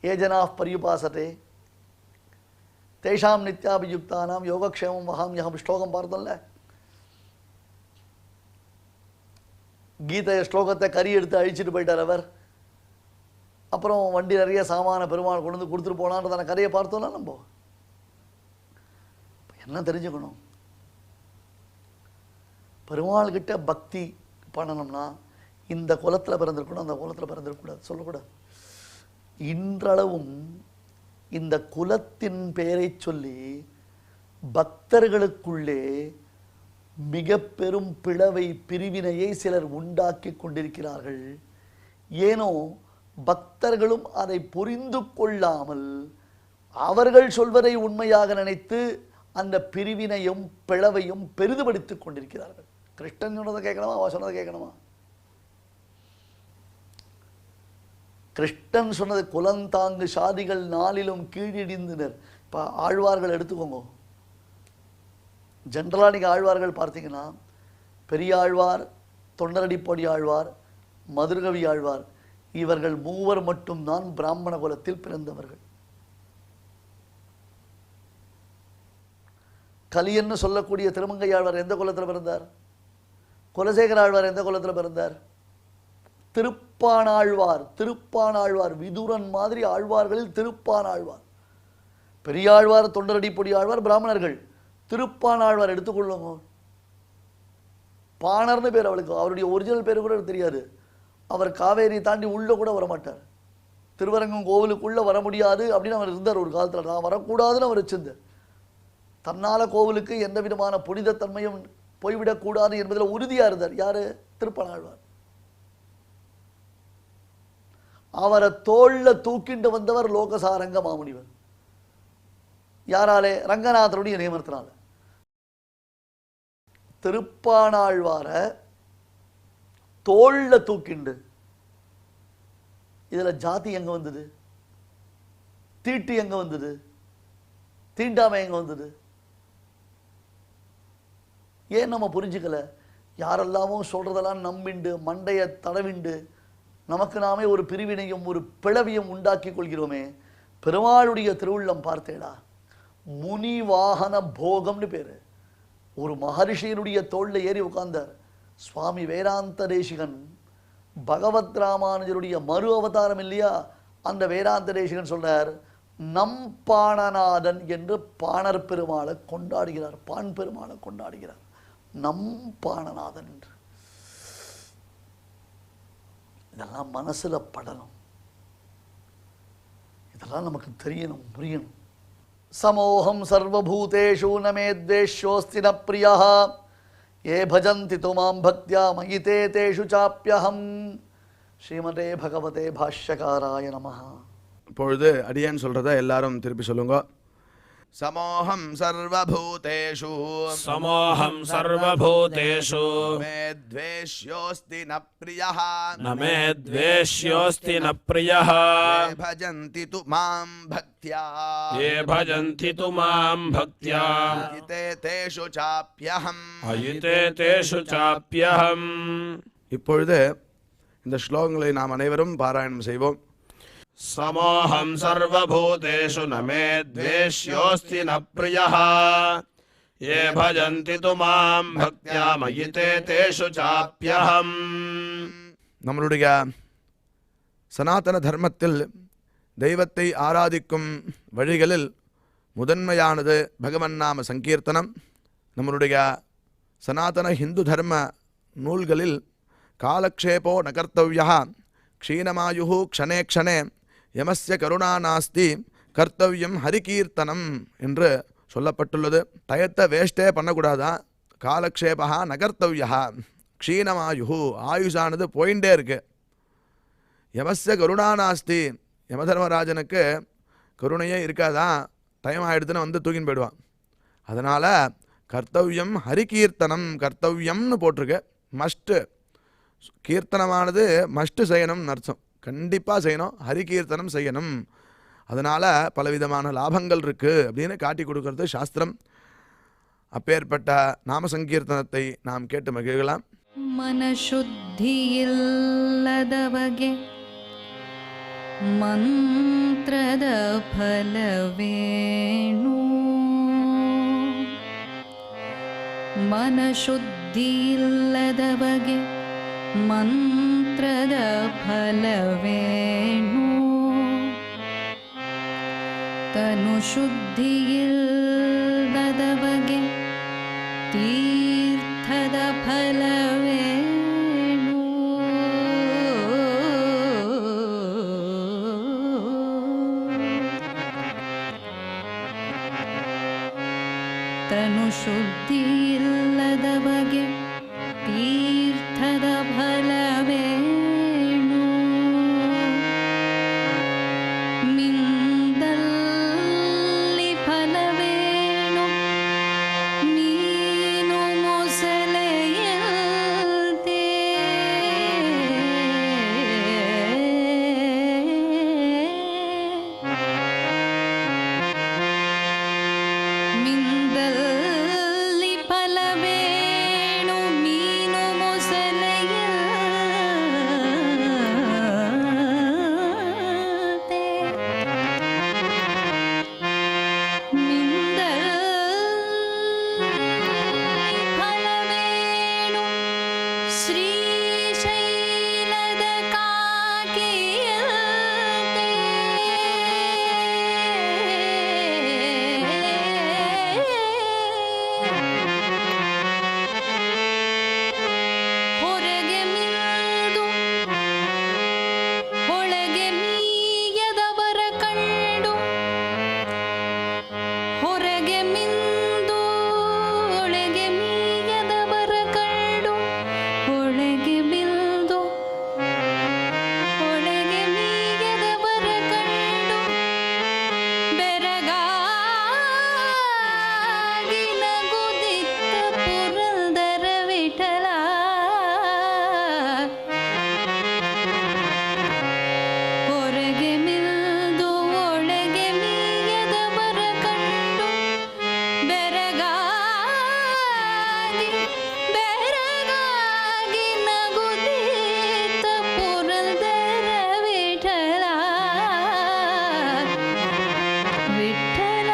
ஏ ஜனா பரியுபாசத்தே தேஷாம் நித்யாபியுக்தானாம் யோகக்ஷேமம் வகாம்யகம். ஸ்லோகம் பார்த்தோம்ல, கீதை ஸ்லோகத்தை கறி எடுத்து அழிச்சிட்டு போயிட்டார் அவர். அப்புறம் வண்டி நிறைய சாமான பெருமாள் கொண்டு வந்து கொடுத்துட்டு போனான்றதான கதையை பார்த்தோம்னா நம்ம என்ன தெரிஞ்சுக்கணும்? பெருமாள் கிட்ட பக்தி பண்ணணும்னா இந்த குலத்தில் பிறந்திருக்கணும், அந்த குலத்தில் பிறந்திருக்கக்கூடாது, சொல்லக்கூடாது. இன்றளவும் இந்த குலத்தின் பெயரை சொல்லி பக்தர்களுக்குள்ளே மிக பெரும் பிளவை பிரிவினையை சிலர் உண்டாக்கி கொண்டிருக்கிறார்கள். ஏனோ பக்தர்களும் அதை புரிந்து கொள்ளாமல் அவர்கள் சொல்வதை உண்மையாக நினைத்து அந்த பிரிவினையும் பிளவையும் பெரிதுபடுத்திக் கொண்டிருக்கிறார்கள். கிருஷ்ணன் சொன்னதை கேட்கணுமா, அவன் சொன்னதை கேட்கணுமா? கிருஷ்ணன் சொன்னது குலந்தாங்கு சாதிகள் நாளிலும் கீழிடிந்தனர். இப்போ ஆழ்வார்கள் எடுத்துக்கோங்க. ஜென்ரலாக நீங்கள் ஆழ்வார்கள் பார்த்தீங்கன்னா பெரிய ஆழ்வார், தொண்டரடிப்பொடி ஆழ்வார், மதுரகவி ஆழ்வார், இவர்கள் மூவர் மட்டும்தான் பிராமண குலத்தில் பிறந்தவர்கள். கலியன்னு சொல்லக்கூடிய திருமங்கை ஆழ்வார் எந்த குலத்தில் பிறந்தார்? குலசேகர ஆழ்வார் எந்த குலத்தில் பிறந்தார்? திருப்பானாழ்வார். திருப்பானாழ்வார் விதுரன் மாதிரி ஆழ்வார்களில் திருப்பானாழ்வார். பெரியாழ்வார், தொண்டரடிப்பொடி ஆழ்வார் பிராமணர்கள். திருப்பானாழ்வார் எடுத்துக்கொள்ளுங்க. பாணர்னு பேர் அவளுக்கு. அவருடைய ஒரிஜினல் பேர் கூட தெரியாது. அவர் காவேரி தாண்டி உள்ள கூட வரமாட்டார். திருவரங்கம் கோவிலுக்குள்ள வர முடியாது அப்படின்னு அவர் இருந்தார் ஒரு காலத்தில். நான் வரக்கூடாதுன்னு அவர் வச்சிருந்தார். தன்னால கோவிலுக்கு எந்த விதமான புனிதத்தன்மையும் போய்விடக்கூடாது என்பதில் உறுதியா இருந்தார். யாரு? திருப்பானாழ்வார். அவரை தோல்ல தூக்கிண்டு வந்தவர் லோகசாரங்க மாமுனிவர். யாராலே? ரங்கநாதருடைய நியமனத்தினால. திருப்பானாழ்வார தோல்ல தூக்கிண்டு. இதுல ஜாதி எங்க வந்தது? தீட்டு எங்க வந்தது? தீண்டாமை எங்க வந்தது? ஏன் நம்ம புரிஞ்சுக்கல? யாரெல்லாமோ சொல்றதெல்லாம் நம்பிண்டு மண்டைய தடவிண்டு நமக்கு நாமே ஒரு பிரிவினையும் ஒரு பிளவியும் உண்டாக்கி கொள்கிறோமே. பெருமாளுடைய திருவுள்ளம் பார்த்தேடா, முனி வாகன போகம்னு பேரு. ஒரு மகரிஷியனுடைய தோல்ல ஏறி உட்கார்ந்தார் சுவாமி வேதாந்த தேசிகன். பகவத் ராமானுஜருடைய மறு அவதாரம் இல்லையா, அந்த வேதாந்த தேசிகன் சொல்றார், நம் பாணநாதன் என்று பாணர் பெருமாளை கொண்டாடுகிறார், பான் பெருமாளை கொண்டாடுகிறார். நம் பாணநாதன் என்று. இதெல்லாம் மனசுல படணும், இதெல்லாம் நமக்கு தெரியணும், புரியணும். சமோகம் சர்வபூதேஷு நமே துவேஷ்யோஸ்தி ந பிரியः ஏ பஜந்தி துமாம் பக்த்யா மயி தே தேஷு சாப்யஹம். ஸ்ரீமதே பகவதே பாஷ்யகாராய நமः. இப்பொழுது அடியேன் சொல்கிறத எல்லாரும் திருப்பி சொல்லுங்க. சமோஹம் சர்வபூதேஷு समोऽहं सर्वभूतेषु மே த்வேஷ்யோஸ்தி ந பிரியः न मे द्वेष्योऽस्ति न प्रियः ये भजन्ति तु मां भक्त्या ये भजन्ति तु मां भक्त्या इते तेषु चाप्यहम्. अयिते तेषु चाप्यहम्. இப்பொழுது இந்த ஸ்லோகங்களை நாம் அனைவரும் பாராயணம் செய்வோம். समोऽहं सर्वभूतेषु न मे द्वेष्योऽस्ति न प्रियः ये भजन्ति तु मां भक्त्या मयि ते तेषु चाप्यहम्. நம்மளுடைய சனாதன தர்மத்தில் தெய்வத்தை ஆராதிக்கும் வழிகளில் முதன்மையானது பகவன் நாம சங்கீர்த்தனம். நம்மளுடைய சனாதன ஹிந்து தர்ம நூல்களில் காலக்ஷேபோ ந கர்த்தவ்யः க்ஷீணமாயுः க்ஷணே க்ஷணே யமஸ்ய கருணா நாஸ்தி கர்த்தவ்யம் ஹரிகீர்த்தனம் என்று சொல்லப்பட்டுள்ளது. டயத்தை வேஸ்டே பண்ணக்கூடாதான். காலக்ஷேபா ந கர்த்தவ்யா க்ஷீணமாயுः ஆயுஷானது போயிண்டே இருக்கு. யமஸ்ய கருணா நாஸ்தி யமதர்மராஜனுக்கு கருணையே இருக்காதான். டைம் ஆகிடுதுன்னு வந்து தூக்கின்னு போயிடுவான். அதனால் கர்த்தவ்யம் ஹரிகீர்த்தனம் கர்த்தவ்யம்னு போட்டிருக்கு. மஸ்ட்டு கீர்த்தனமானது மஸ்ட்டு செய்யணும்னு அர்த்தம். கண்டிப்பாக செய்யணும், ஹரிகீர்த்தனம் செய்யணும். அதனால் பலவிதமான லாபங்கள் இருக்குது அப்படின்னு காட்டி கொடுக்கறது சாஸ்திரம். அப்பேற்பட்ட நாம சங்கீர்த்தனத்தை நாம் கேட்டு மகிழலாம். ಮನಶುದ್ಧಿಯಿಲ್ಲದವಗೆ ಮಂತ್ರದ ಫಲವೇಣು ಮನಶುದ್ಧಿಯಿಲ್ಲದವಗೆ ಮಂತ್ರದ ಫಲವೇಣು ತನು ಶುದ್ಧಿಯಿಲ್ಲದವಗೆ ತೀರ್ಥದ ಫಲವೇಣು ತನು ಶುದ್ಧಿಯಿಲ್ಲದವಗೆ ತೀರ್ಥದ ಫಲವೇಣು ಮಿಂದಲ್ಲಿ ಫಲವೇಣು ಮೀನು ಮೊಸಳೆಯಂತೆ ಮಿಂದಲ್ಲಿ ಫಲವೇಣು ಮೀನು ಮೊಸಳೆಯಂತೆ ಮಿಂದಲ್ಲಿ ಫಲವೇಣು ಶ್ರೀಶೈಲದ ಕಾಕಿಯಂತೆ ಹೊರಗೆ ಮಿಂದು ಒಳಗೆ ಮೀಯದವರ ಕಂಡು ಹೊರಗೆ ಮಿಂದು ಒಳಗೆ ಮೀಯದವರ ಕಂಡು ಒಳಗೆ ಮಿಂದು ಒಳಗೆ ಮೀಯದವರ ಕಂಡು ಬೆರಗಾಗಿ ನಗುದಿತ್ತ ಪುರಂದರ ವಿಠಲ ಹೊರಗೆ ಮಿಂದು ಒಳಗೆ ಮೀಯದವರ ಕಂಡು ಬೆರಗಾಗಿ ನಗುದಿತ್ತ ಪುರಂದರ ವಿಠಲ ವಿಠಲ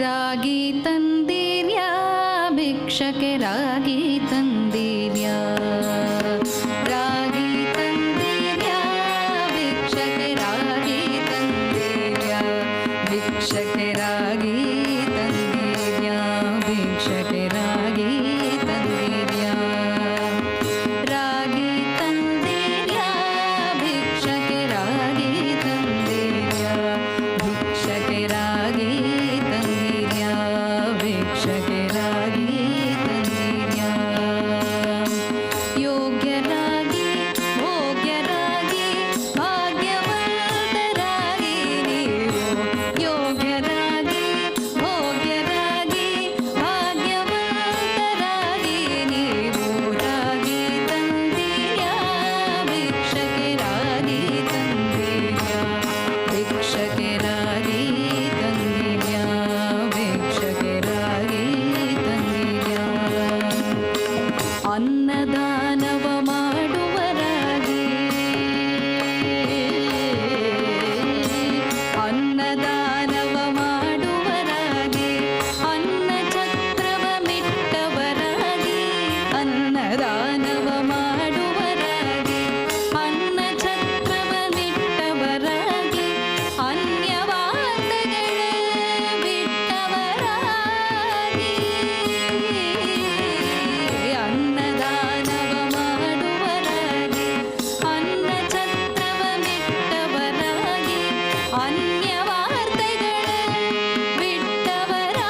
ರಾಗಿ ತಂದಿರ್ಯಾ ಭಿಕ್ಷಕ್ಕೆ ರಾಗಿ ತಂದಿರ್ಯಾ ರಾಗಿ ತಂದಿರ್ಯಾ ಭಿಕ್ಷಕ್ಕೆ ರಾಗಿ ತಂದಿರ್ಯಾ ಭಿಕ್ಷಕ್ಕೆ ರಾಗಿ ತಂದಿರ್ಯಾ ಭಿಕ್ಷಕ್ಕೆ ರಾಗಿ ತಂದಿರ್ಯಾ ರಾಗಿ ತಂದಿರ್ಯಾ ಭಿಕ್ಷಕ್ಕೆ ರಾಗಿ ತಂದಿರ್ಯಾ ಭಿಕ್ಷಕ್ಕೆ ರಾಗಿ ತಂದಿರ್ಯಾ ಭಿಕ್ಷಕ್ಕೆ ರಾಗಿ ತಂದಿರ್ಯಾ ಯೋಗ್ಯರಾಗಿ ಭೋಗ್ಯರಾಗಿ ಭಾಗ್ಯವಂತರಾಗಿ ನೀವು ಯೋಗ್ಯರಾಗಿ ಭೋಗ್ಯರಾಗಿ ಭಾಗ್ಯವಂತರಾಗಿ ನೀವು ರಾಗಿ ತಂದಿರ್ಯಾ ಭಿಕ್ಷಕ್ಕೆ ರಾಗಿ ತಂದಿರ್ಯಾ ಭಿಕ್ಷಕ್ಕೆ ರಾಗಿ ತಂದಿರ್ಯಾ ಭಿಕ್ಷಕ್ಕೆ ರಾಗಿ ತಂದಿರ್ಯಾ ಅನ್ನದಾನವ ಮಾಡುವರಾಗಿ ಅನ್ನದಾನವ ಮಾಡುವರಾಗಿ ಅನ್ನ ಛತ್ರವ ಮಿಟ್ಟವರಾಗಿ ಅನ್ನದಾನವ ಮಾಡುವರಾಗಿ ಅನ್ನ ಛತ್ರವ ಮಿಟ್ಟವರಾಗಿ ಅನ್ಯವಾದಗಳ ಬಿಟ್ಟವರಾಗಿ ಅನ್ನದಾನವ ಮಾಡುವರಾಗಿ ಅನ್ನ ಛತ್ರವ ಮಿಟ್ಟವರಾಗಿ ಅನ್ಯವಾರ್ತೆಗಳ ಬಿಟ್ಟವರಾಗಿ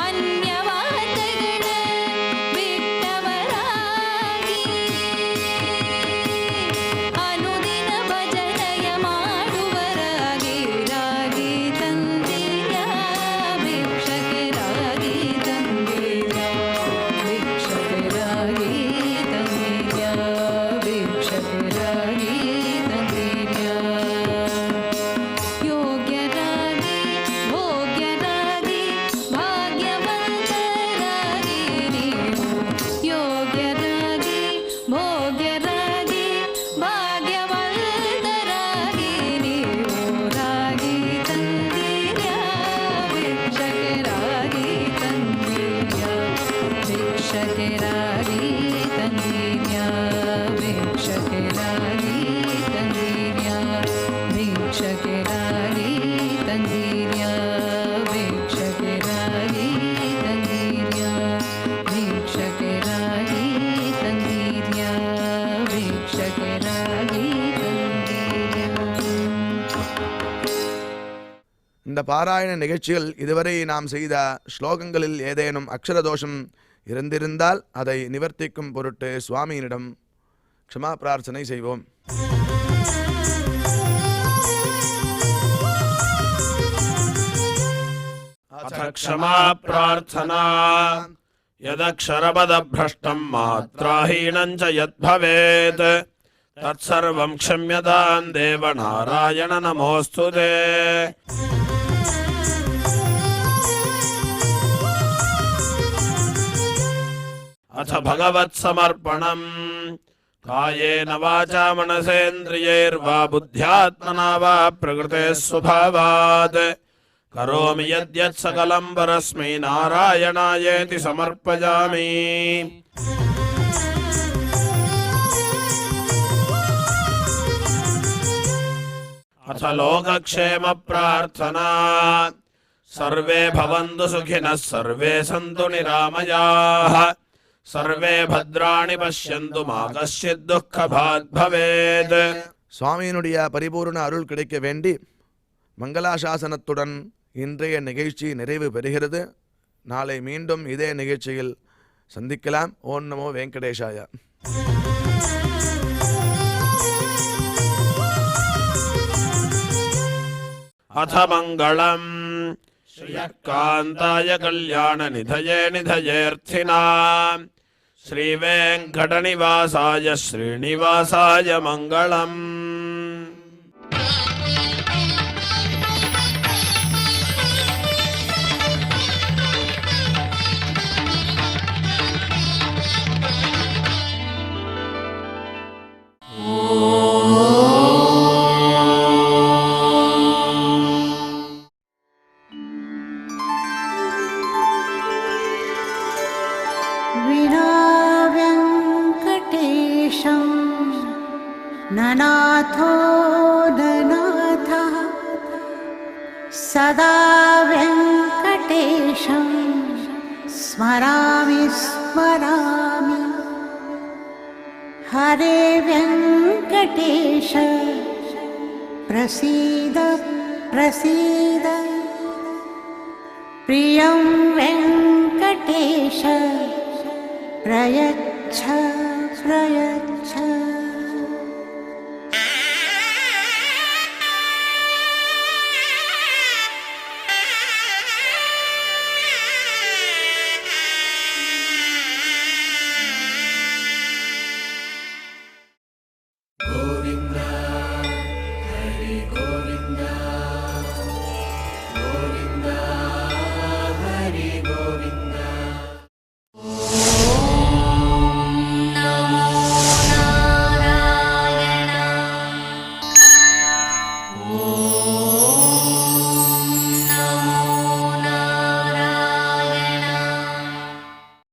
ಅನ್ಯವಾರ್ತೆಗಳ ಬಿಟ್ಟವರಾಗಿ ಅನುದಿನ ಭಜನೆಯ ಮಾಡುವರಾಗಿ ರಾಗಿ ತಂದಿರ್ಯಾ ಭಿಕ್ಷಕ್ಕೆ ರಾಗಿ ತಂದಿರ್ಯಾ ಭಿಕ್ಷಕ್ಕೆ ರಾಗಿ ತಂದಿರ್ಯಾ ಭಿಕ್ಷಕ್ಕೆ ರಾಗಿ ತಂದಿರ್ಯಾ ಯೋಗ್ಯರಾಗಿ ಭೋಗ್ಯರಾಗಿ ಭಾಗ್ಯವಂತರಾಗಿ ನೀವು ಯೋಗ್ಯರಾಗಿ ಭೋಗ್ಯರಾಗಿ ಭಾಗ್ಯವಂತರಾಗಿ ನೀವು ರಾಗಿ ತಂದಿರ್ಯಾ ಭಿಕ್ಷಕ್ಕೆ ರಾಗಿ ತಂದಿರ್ಯಾ ಭಿಕ್ಷಕ್ಕೆ ರಾಗಿ ತಂದಿರ್ಯಾ ಭಿಕ್ಷಕ್ಕೆ ರಾಗಿ ತಂದಿರ್ಯಾ ಭಿಕ್ಷಕ್ಕೆ ರಾಗಿ ತಂದಿರ್ಯಾ ಭಿಕ್ಷಕ್ಕೆ ರಾಗಿ ತಂದಿರ್ಯಾ ಭಿಕ್ಷಕ್ಕೆ ರಾಗಿ ತಂದಿರ್ಯಾ ಭಿಕ್ಷಕ್ಕೆ ರಾಗಿ ತಂದಿರ್ಯಾ. இந்த பாராயண நிகழ்ச்சியில் இதுவரை நாம் செய்த ஸ்லோகங்களில் ஏதேனும் அக்ஷர தோஷம் இருந்திருந்தால் அதை நிவர்த்திக்கும் பொருட்டு சுவாமியினிடம் க்ஷமா பிரார்த்தனை செய்வோம். अथ क्षमा प्रार्थना यदक्षरपदभ्रष्टं मात्राहीनं च यद्भवेत् तत्सर्वं क्षम्यतां देवनारायण नमोऽस्तु ते। अथ भगवत्समर्पणम् कायेन वाचा मनसेन्द्रियैर्वा बुद्ध्यात्मना वा प्रकृते स्वभावात् करोमि यद्यत् सकलं परस्मै नारायणायेति समर्पयामि। अथ लोकक्षेम प्रार्थना सर्वे भवन्तु सुखिनः सर्वे सन्तु निरामयाः सर्वे भद्राणि पश्यन्तु मा कश्चित् दुःखभाग् भवेत्। சுவாமியினுடைய பரிபூர்ண அருள் கிடைக்க வேண்டி மங்களாசாசனத்துடன் இன்றைய நிகழ்ச்சி நிறைவு பெறுகிறது. நாளை மீண்டும் இதே நிகழ்ச்சியில் சந்திக்கலாம். ஓம் நமோ வெங்கடேஷாய. अथ मङ्गलम् श्रियकान्ताय कल्याणनिधये निधयेऽर्थिनाम् श्रीवेङ्कटनिवासाय श्रीनिवासाय मङ्गलम्। सदा वेङ्कटेशं स्मरामि स्मरामि हरे वेङ्कटेश प्रसीद प्रसीद प्रियं वेङ्कटेश प्रयच्छ प्रयच्छ